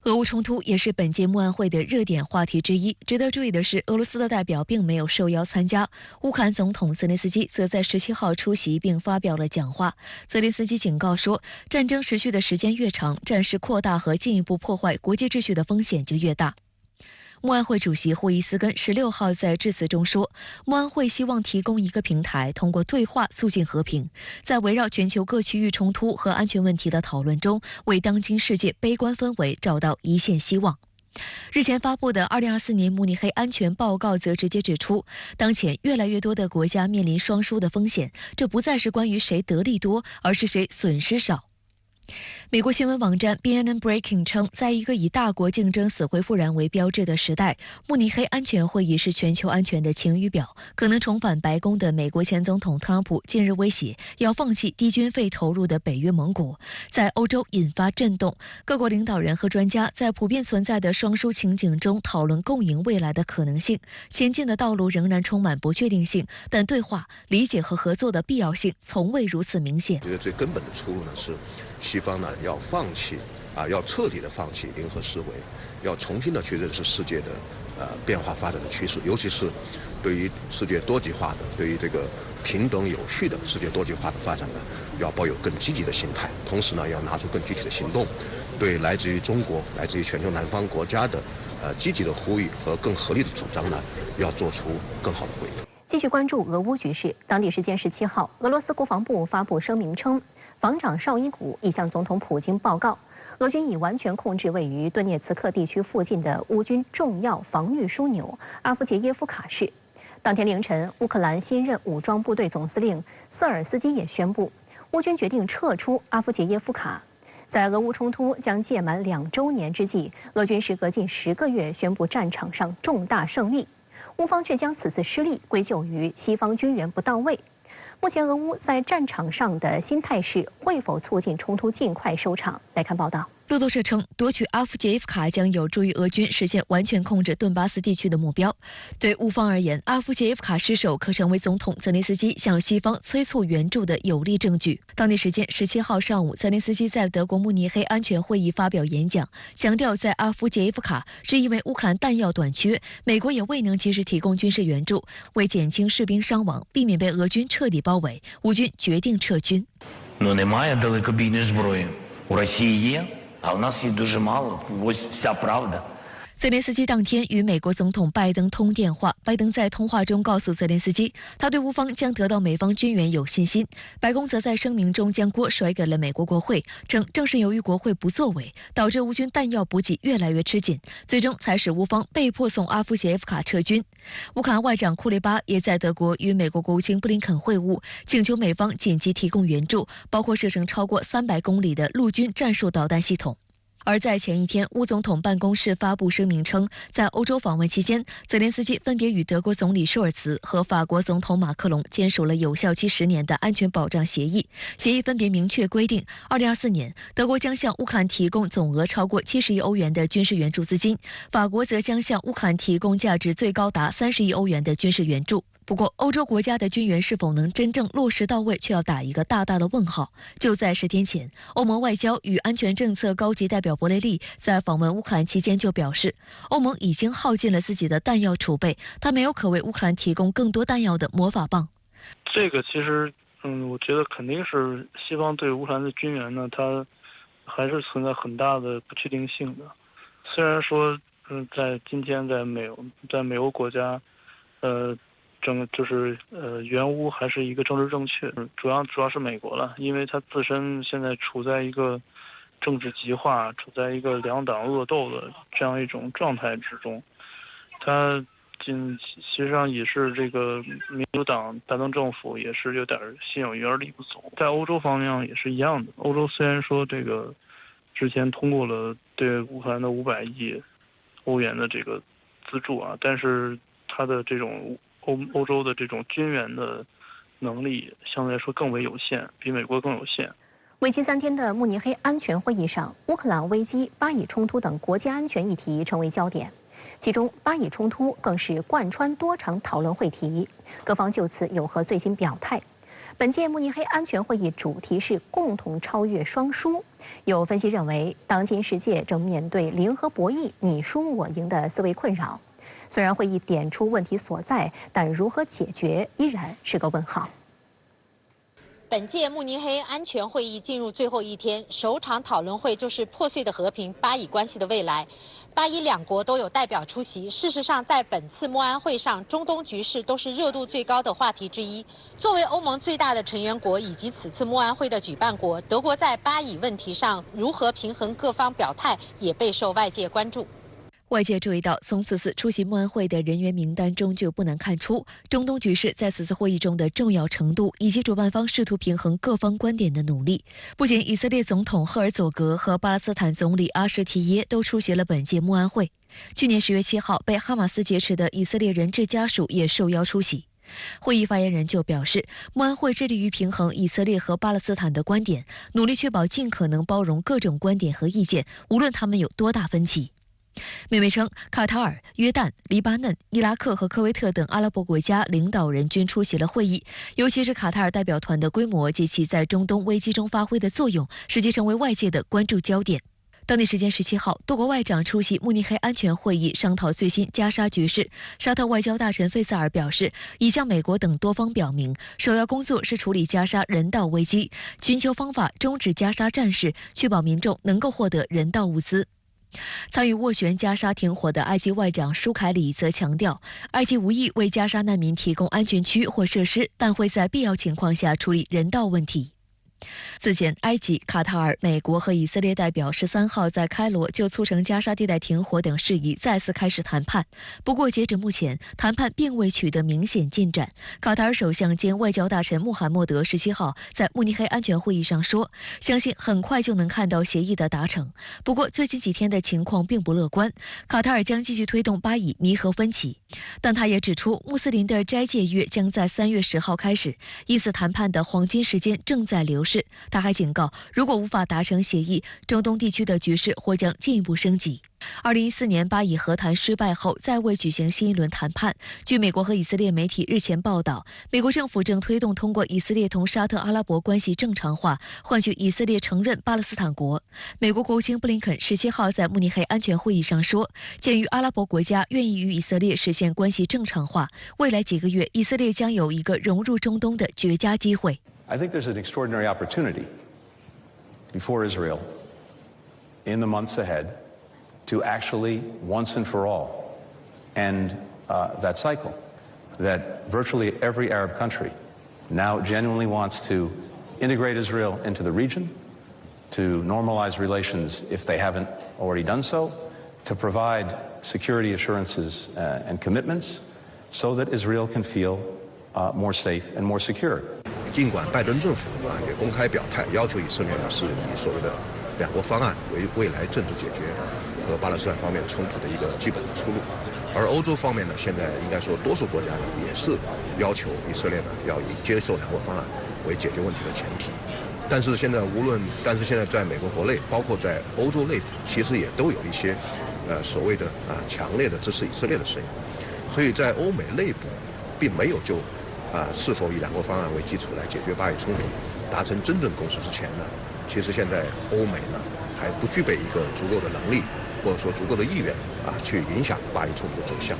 俄乌冲突也是本届慕安会的热点话题之一。值得注意的是，俄罗斯的代表并没有受邀参加。乌克兰总统泽连斯基则在17号出席并发表了讲话。泽连斯基警告说，战争持续的时间越长，战事扩大和进一步破坏国际秩序的风险就越大。慕安会主席霍伊斯根16号在致辞中说，慕安会希望提供一个平台，通过对话促进和平，在围绕全球各区域冲突和安全问题的讨论中，为当今世界悲观氛围找到一线希望。日前发布的2024年慕尼黑安全报告则直接指出，当前越来越多的国家面临双输的风险，这不再是关于谁得利多，而是谁损失少。美国新闻网站 BNN Breaking 称，在一个以大国竞争死灰复燃为标志的时代，慕尼黑安全会议是全球安全的晴雨表。可能重返白宫的美国前总统特朗普近日威胁要放弃低军费投入的北约盟国，在欧洲引发震动。各国领导人和专家在普遍存在的双输情景中讨论共赢未来的可能性。前进的道路仍然充满不确定性，但对话、理解和合作的必要性从未如此明显。我觉得最根本的出路呢是西方呢要放弃要彻底的放弃零和思维，要重新的去认识世界的变化发展的趋势，尤其是对于世界多极化的、对于这个平等有序的世界多极化的发展呢，要抱有更积极的心态，同时呢要拿出更具体的行动，对来自于中国、来自于全球南方国家的积极的呼吁和更合理的主张呢，要做出更好的回应。继续关注俄乌局势。当地时间17号，俄罗斯国防部发布声明称，防长绍伊古已向总统普京报告，俄军已完全控制位于顿涅茨克地区附近的乌军重要防御枢纽阿夫杰耶夫卡市。当天凌晨，乌克兰新任武装部队总司令瑟尔斯基也宣布，乌军决定撤出阿夫杰耶夫卡。在俄乌冲突将届满2周年之际，俄军时隔近10个月宣布战场上重大胜利。乌方却将此次失利归咎于西方军援不到位。目前，俄乌在战场上的新态势会否促进冲突尽快收场？来看报道。路透社称，夺取阿夫杰耶夫卡将有助于俄军实现完全控制顿巴斯地区的目标。对乌方而言，阿夫杰耶夫卡失守可成为总统泽连斯基向西方催促援助的有力证据。当地时间17号上午，泽连斯基在德国慕尼黑安全会议发表演讲，强调在阿夫杰耶夫卡是因为乌克兰弹药短缺，美国也未能及时提供军事援助。为减轻士兵伤亡，避免被俄军彻底包围，乌军决定撤军。А у нас їх дуже мало. Ось вся правда. 泽连斯基当天与美国总统拜登通电话，拜登在通话中告诉泽连斯基，他对乌方将得到美方军援有信心。白宫则在声明中将锅甩给了美国国会，称正是由于国会不作为，导致乌军弹药补给越来越吃紧，最终才使乌方被迫从阿夫杰耶夫卡撤军。乌克兰外长库列巴也在德国与美国国务卿布林肯会晤，请求美方紧急提供援助，包括射程超过300公里的陆军战术导弹系统。而在前一天，乌总统办公室发布声明称，在欧洲访问期间，泽连斯基分别与德国总理舒尔茨和法国总统马克龙签署了有效期10年的安全保障协议。协议分别明确规定，2024年，德国将向乌克兰提供总额超过70亿欧元的军事援助资金，法国则将向乌克兰提供价值最高达30亿欧元的军事援助。不过，欧洲国家的军援是否能真正落实到位，却要打一个大大的问号。就在10天前，欧盟外交与安全政策高级代表博雷利在访问乌克兰期间就表示，欧盟已经耗尽了自己的弹药储备，他没有可为乌克兰提供更多弹药的魔法棒。这个其实，我觉得肯定是西方对乌克兰的军援呢，它还是存在很大的不确定性的。虽然说，在今天在美欧国家，援乌还是一个政治正确，主要是美国了，因为它自身现在处在一个政治极化、处在一个两党恶斗的这样一种状态之中，它实际上也是这个民主党拜登政府也是有点心有余而力不足。在欧洲方面也是一样的，欧洲虽然说这个之前通过了对乌克兰的500亿欧元的这个资助啊，但是它的这种欧洲的这种军援的能力相对来说更为有限，比美国更有限。为期3天的慕尼黑安全会议上，乌克兰危机、巴以冲突等国际安全议题成为焦点，其中巴以冲突更是贯穿多场讨论会题，各方就此有何最新表态？本届慕尼黑安全会议主题是共同超越双输。有分析认为，当今世界正面对零和博弈、你输我赢的思维困扰。虽然会议点出问题所在，但如何解决依然是个问号。本届慕尼黑安全会议进入最后一天，首场讨论会就是破碎的和平、巴以关系的未来。巴以两国都有代表出席。事实上，在本次慕安会上，中东局势都是热度最高的话题之一。作为欧盟最大的成员国以及此次慕安会的举办国，德国在巴以问题上如何平衡各方表态，也备受外界关注。外界注意到，从此次出席慕安会的人员名单中就不难看出，中东局势在此次会议中的重要程度，以及主办方试图平衡各方观点的努力。不仅以色列总统赫尔佐格和巴勒斯坦总理阿什提耶都出席了本届慕安会，去年10月7号被哈马斯劫持的以色列人质家属也受邀出席。会议发言人就表示，慕安会致力于平衡以色列和巴勒斯坦的观点，努力确保尽可能包容各种观点和意见，无论他们有多大分歧。美媒称，卡塔尔、约旦、黎巴嫩、伊拉克和科威特等阿拉伯国家领导人均出席了会议，尤其是卡塔尔代表团的规模及其在中东危机中发挥的作用，使其成为外界的关注焦点。当地时间17号，多国外长出席慕尼黑安全会议，商讨最新加沙局势。沙特外交大臣费萨尔表示，已向美国等多方表明，首要工作是处理加沙人道危机，寻求方法终止加沙战事，确保民众能够获得人道物资。参与斡旋加沙停火的埃及外长舒凯里则强调，埃及无意为加沙难民提供安全区或设施，但会在必要情况下处理人道问题。此前，埃及、卡塔尔、美国和以色列代表13号在开罗就促成加沙地带停火等事宜再次开始谈判。不过，截至目前，谈判并未取得明显进展。卡塔尔首相兼外交大臣穆罕默德17号在慕尼黑安全会议上说，相信很快就能看到协议的达成。不过，最近几天的情况并不乐观。卡塔尔将继续推动巴以弥合分歧，但他也指出，穆斯林的斋戒月将在3月10号开始，因此谈判的黄金时间正在流逝。他还警告，如果无法达成协议，中东地区的局势或将进一步升级。2014年巴以和谈失败后，再未举行新一轮谈判。据美国和以色列媒体日前报道，美国政府正推动通过以色列同沙特阿拉伯关系正常化，换取以色列承认巴勒斯坦国。美国国务卿布林肯17号在慕尼黑安全会议上说，鉴于阿拉伯国家愿意与以色列实现关系正常化，未来几个月以色列将有一个融入中东的绝佳机会。I think there's an extraordinary opportunity before Israel in the months ahead to actually, once and for all, end that cycle that virtually every Arab country now genuinely wants to integrate Israel into the region, to normalize relations if they haven't already done so, to provide security assurances and commitments so that Israel can feel more safe and more secure. 尽管拜登政府也公开表态，要求以色列是以所谓的两国方案为未来政治解决和巴勒斯坦方面冲突的一个基本的出路，而欧洲方面呢，现在应该说多数国家呢也是要求以色列呢要以接受两国方案为解决问题的前提。但是现在现在在美国国内，包括在欧洲内部，其实也都有一些所谓的强烈的支持以色列的声音，所以在欧美内部并没有就是否以两国方案为基础来解决巴以冲突达成真正共识之前呢，其实现在欧美呢还不具备一个足够的能力或者说足够的意愿去影响巴以冲突的走向。